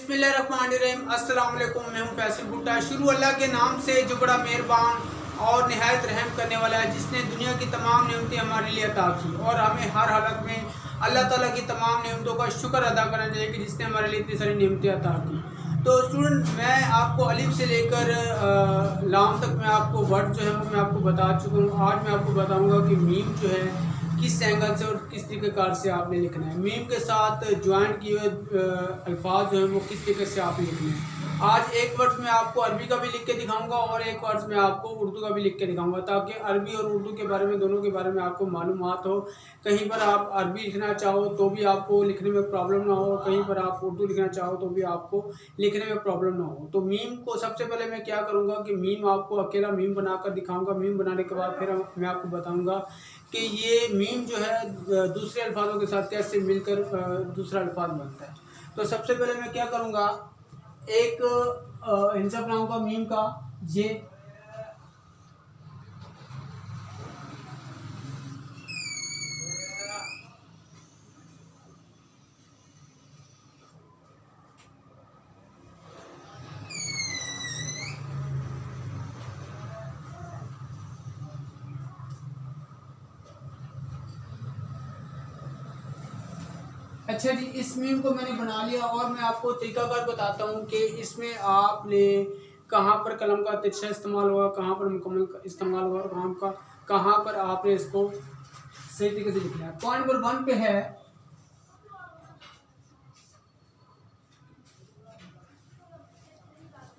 बिस्मिल्लाहिर्रहमानिर्रहीम। अस्सलाम वालेकुम। मैं हूं फैसल भुट्टा। शुरू अल्लाह के नाम से जो बड़ा मेहरबान और निहायत रहम करने वाला है, जिसने दुनिया की तमाम नेमतें हमारे लिए अता की और हमें हर हालत में अल्लाह ताला की तमाम नेमतों का शुक्र अदा करना चाहिए कि जिसने हमारे लिए इतनी सारी नेमतें अता की। तो स्टूडेंट, मैं आपको अलिफ से लेकर लाम तक मैं आपको वर्ड जो है वो मैं आपको बता चुका हूँ। आज मैं आपको बताऊँगा कि मीम जो है किस एंगल से और किस तरीक़ेकार से आपने लिखना है। मीम के साथ ज्वाइन किए हुए अल्फाज जो है वो किस तरीके से आपने लिखने हैं। आज एक वर्ड्स में आपको अरबी का भी लिख के दिखाऊंगा और एक वर्ड्स में आपको उर्दू का भी लिख के दिखाऊंगा, ताकि अरबी और उर्दू के बारे में, दोनों के बारे में आपको मालूमात हो। कहीं पर आप अरबी लिखना चाहो तो भी आपको लिखने में प्रॉब्लम ना हो, कहीं पर आप उर्दू लिखना चाहो तो भी आपको लिखने में प्रॉब्लम ना हो। तो मीम को सबसे पहले मैं क्या करूँगा कि मीम आपको अकेला मीम बनाकर दिखाऊँगा। मीम बनाने के बाद फिर मैं आपको बताऊँगा कि ये मीम जो है दूसरे अल्फाजों के साथ कैसे मिलकर दूसरा अल्फाज बनता है। तो सबसे पहले मैं क्या करूँगा, एक हिंसा बनाऊँगा मीम का ये। अच्छा जी, इस मीम को मैंने बना लिया और मैं आपको तरीकाकार बताता हूँ कि इसमें आपने कहाँ पर कलम का तिरछा इस्तेमाल हुआ, कहाँ पर मुकम्मल इस्तेमाल हुआ, कहाँ पर आपने इसको सही तरीके से लिखना है। पॉइंट नंबर 1 पे है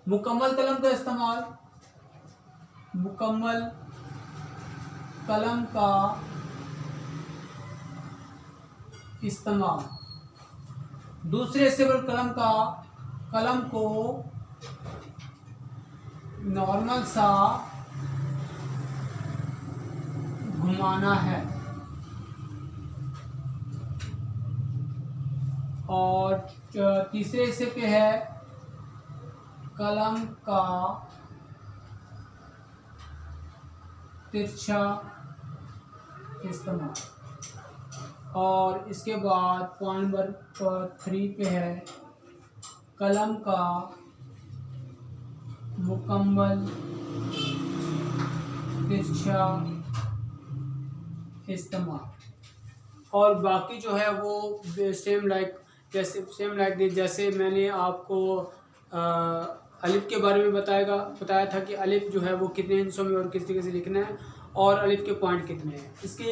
मुकम्मल कलम का इस्तेमाल। मुकम्मल कलम का इस्तेमाल। दूसरे हिस्से पर कलम को नॉर्मल सा घुमाना है। और तीसरे हिस्से पे है कलम का तिरछा इस्तेमाल। और इसके बाद पॉइंट नंबर 3 पे है कलम का मुकम्मल तिरछा इस्तेमाल। और बाकी जो है वो सेम लाइक जैसे मैंने आपको अलिफ के बारे में बताया था कि अलिफ जो है वो कितने हिस्सों में और किस तरीके से लिखना है और अलिफ के पॉइंट कितने हैं। इसके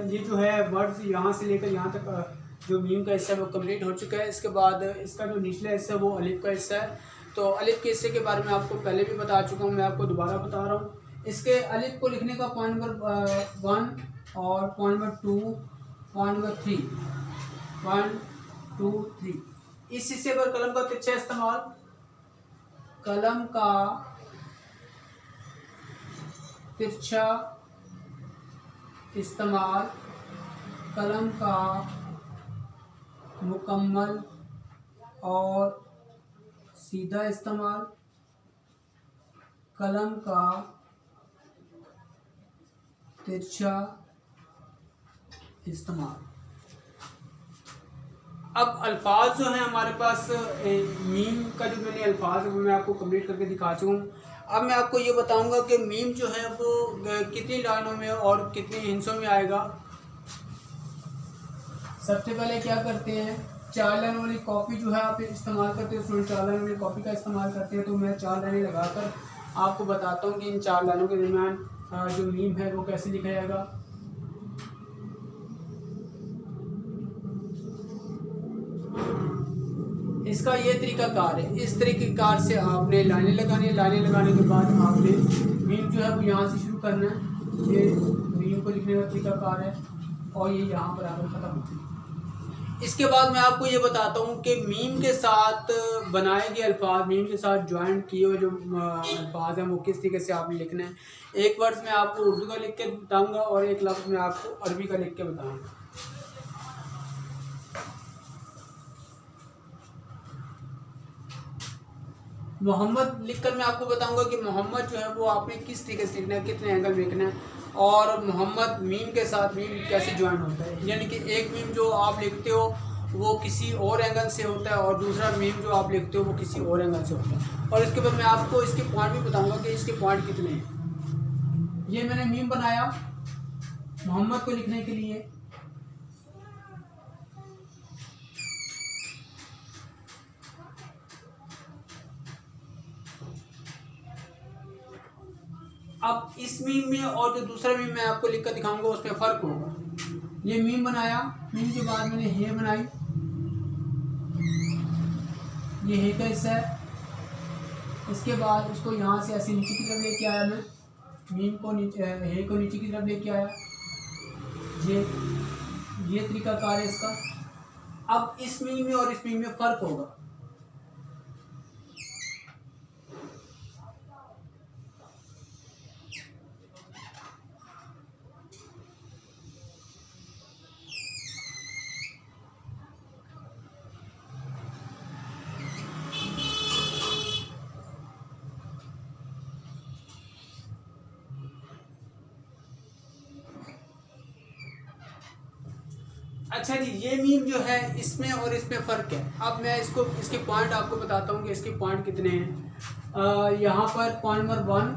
ये जो है वर्ड्स यहाँ से लेकर यहाँ तक जो मीम का हिस्सा है वो कंप्लीट हो चुका है। इसके बाद इसका जो निचला हिस्सा है वो अलिफ का हिस्सा है। तो अलिफ के हिस्से के बारे में आपको पहले भी बता चुका हूँ, मैं आपको दोबारा बता रहा हूँ। इसके अलिफ को लिखने का पॉइंट नंबर 1 और पॉइंट नंबर 2, पॉइंट नंबर 3, 1 2 3। इस हिस्से पर कलम का तिरछा इस्तेमाल। कलम का तिरछा इस्तेमाल। कलम का मुकम्मल और सीधा इस्तेमाल। कलम का तिरछा इस्तेमाल। अब अल्फाज जो हैं हमारे पास, मीम का जो मैंने अल्फाज है वो मैं आपको कंप्लीट करके दिखा चुका हूँ। अब मैं आपको ये बताऊंगा कि मीम जो है वो कितनी लाइनों में और कितने हिस्सों में आएगा। सबसे पहले क्या करते हैं, 4 लाइन वाली कॉपी जो है आप इस्तेमाल करते हो। 4 लाइन वाली कॉपी का इस्तेमाल करते हैं। तो मैं 4 लाइनें लगाकर आपको बताता हूँ कि इन 4 लाइनों के दरमियान जो मीम है वो कैसे लिखा जाएगा। इसका ये तरीकाकार है। इस तरीक़ेकार से आपने लाइनें लगानी है। लाइनें लगाने के बाद आपने मीम जो है वो यहाँ से शुरू करना है। ये मीम को लिखने का तरीकाकार है और ये यहाँ पर आकर ख़त्म होती है। इसके बाद मैं आपको ये बताता हूँ कि मीम के साथ बनाए गए अल्फाज, मीम के साथ ज्वाइंट किए हुए जो अल्फाज हैं वो किस तरीके से आपने लिखना है। एक वर्ड्स में आपको उर्दू का लिख के बताऊँगा और एक लफ्ज़ में आपको अरबी का लिख के बताऊँगा। मोहम्मद लिखकर मैं आपको बताऊंगा कि मोहम्मद जो है वो आपने किस तरीके से लिखना है, कितने एंगल में लिखना है, और मोहम्मद मीम के साथ मीम कैसे ज्वाइन होता है। यानी कि एक मीम जो आप लिखते हो वो किसी और एंगल से होता है और दूसरा मीम जो आप लिखते हो वो किसी और एंगल से होता है। और इसके बाद मैं आपको इसके पॉइंट भी बताऊंगा कि इसके पॉइंट कितने हैं। ये मैंने मीम बनाया मोहम्मद को लिखने के लिए। अब इस मीम में और जो दूसरा मीम मैं आपको लिख कर दिखाऊंगा उसमें फ़र्क होगा। ये मीम बनाया, मीम के बाद मैंने हे बनाई, ये हे का हिस्सा है। इसके बाद उसको यहाँ से ऐसे नीचे की तरफ लेके आया मैं, मीम को नीचे, हे को नीचे की तरफ लेके आया। ये तरीकाकार है इसका। अब इस मीम में और इस मीम में फ़र्क होगा। अच्छा जी, ये मीम जो है इसमें और इसमें फ़र्क है। अब मैं इसके पॉइंट आपको बताता हूँ कि इसके पॉइंट कितने हैं। यहाँ पर point number 1,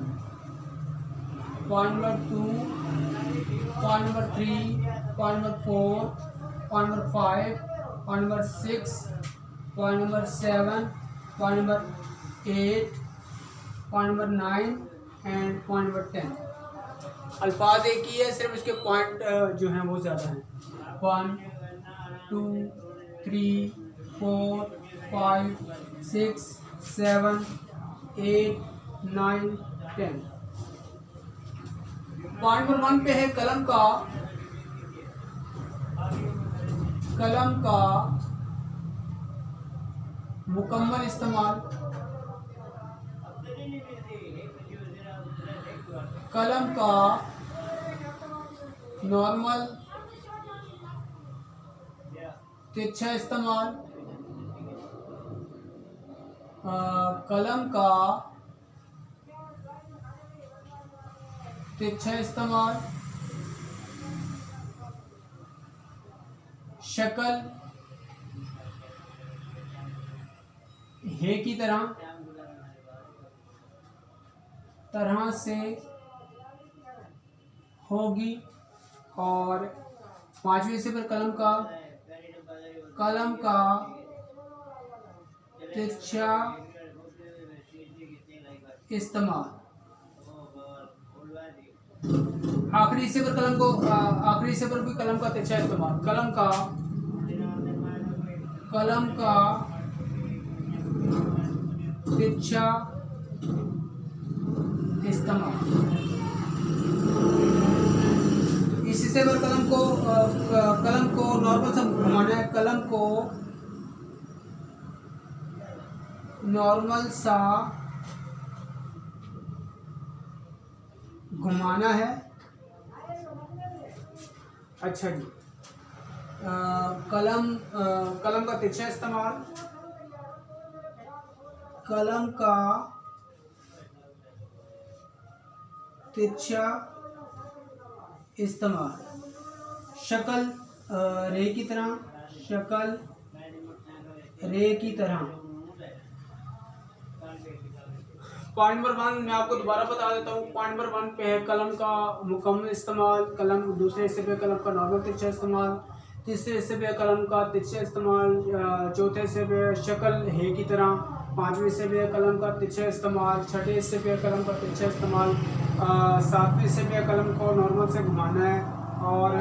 point number 2, point number 3, point number 4, point number 5, point number 6, point number 7, point number 8, point number 9 and point number 10। अल्फाज एक ही है, सिर्फ इसके पॉइंट जो हैं वो ज़्यादा हैं। 1 2 3 4 5 6 7 8 9 10। पॉइंट नंबर 1 पे है कलम का मुकम्मल इस्तेमाल। कलम का नॉर्मल तिरछा इस्तेमाल। कलम का तिरछा इस्तेमाल। शक्ल हे की तरह से होगी। और 5वें हिस्से पर कलम का तिरछा इस्तेमाल। आखिरी हिस्से पर भी कलम का तिरछा इस्तेमाल। कलम का तिरछा इस्तेमाल। इस हिस्से पर कलम को नॉर्मल सा घुमाना है। कलम को नॉर्मल सा घुमाना है। अच्छा जी, कलम का तिरछा इस्तेमाल। कलम का तिरछा इस्तेमाल। शक्ल रे की तरह। पॉइंट नंबर 1 मैं आपको दोबारा बता देता हूँ। पॉइंट नंबर 1 पे है कलम का मुकम्मल इस्तेमाल। दूसरे हिस्से पे कलम का नॉर्मल तिरछा इस्तेमाल। तीसरे हिस्से पे कलम का तिरछा इस्तेमाल। चौथे हिस्से पे शक्ल हे की तरह। 5वें हिस्से पे कलम का तिरछा इस्तेमाल। 6ठे हिस्से पे कलम का तिरछा इस्तेमाल। 7वें हिस्से पे कलम को नॉर्मल से घुमाना है। और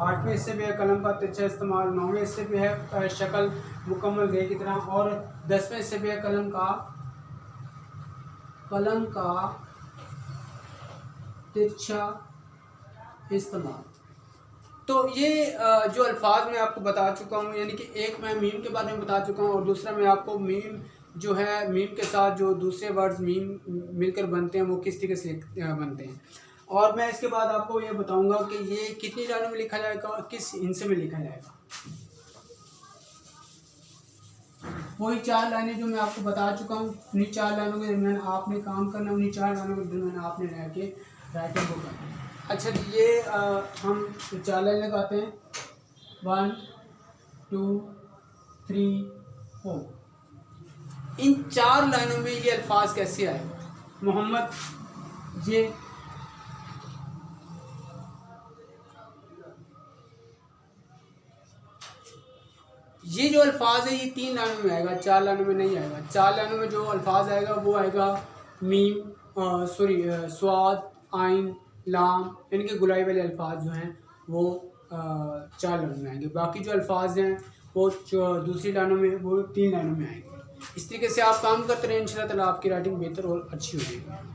8वें हिस्से पे कलम का तिरछा इस्तेमाल। 9वें हिस्से पे है शक्ल मुकम्मल रे की तरह। और 10वें हिस्से पे कलम का तिरछा इस्तेमाल। तो ये जो अल्फाज मैं आपको बता चुका हूँ, यानी कि एक मैं मीम के बारे में बता चुका हूँ और दूसरा मैं आपको मीम जो है मीम के साथ जो दूसरे वर्ड्स मीम मिलकर बनते हैं वो किस तरीके से बनते हैं। और मैं इसके बाद आपको ये बताऊंगा कि ये कितनी लाइनों में लिखा जाएगा और किस हिस्से में लिखा जाएगा। वही 4 लाइनें जो मैं आपको बता चुका हूँ, उन्हीं 4 लाइनों के दरमियान आपने काम करना, उन्हीं 4 लाइनों के दरमियान आपने रह के राइटिंग को करना। अच्छा ये हम 4 लाइन लगाते हैं। 1 2 3 4। इन 4 लाइनों में ये अल्फाज कैसे आए? मोहम्मद, ये जो अल्फाज है ये 3 लाइनों में आएगा, 4 लाइनों में नहीं आएगा। 4 लाइनों में जो अल्फाज आएगा वो आएगा मीम, स्वाद, आइन, लाम, इनके गुलाई वाले अल्फाज जो हैं वो 4 लाइनों में आएंगे। बाकी जो अल्फाज हैं वो दूसरी लाइनों में, वो 3 लाइनों में आएंगे। इस तरीके से आप काम करते रहें, इंशाल्लाह ताला आपकी राइटिंग बेहतर और अच्छी हो जाएगी।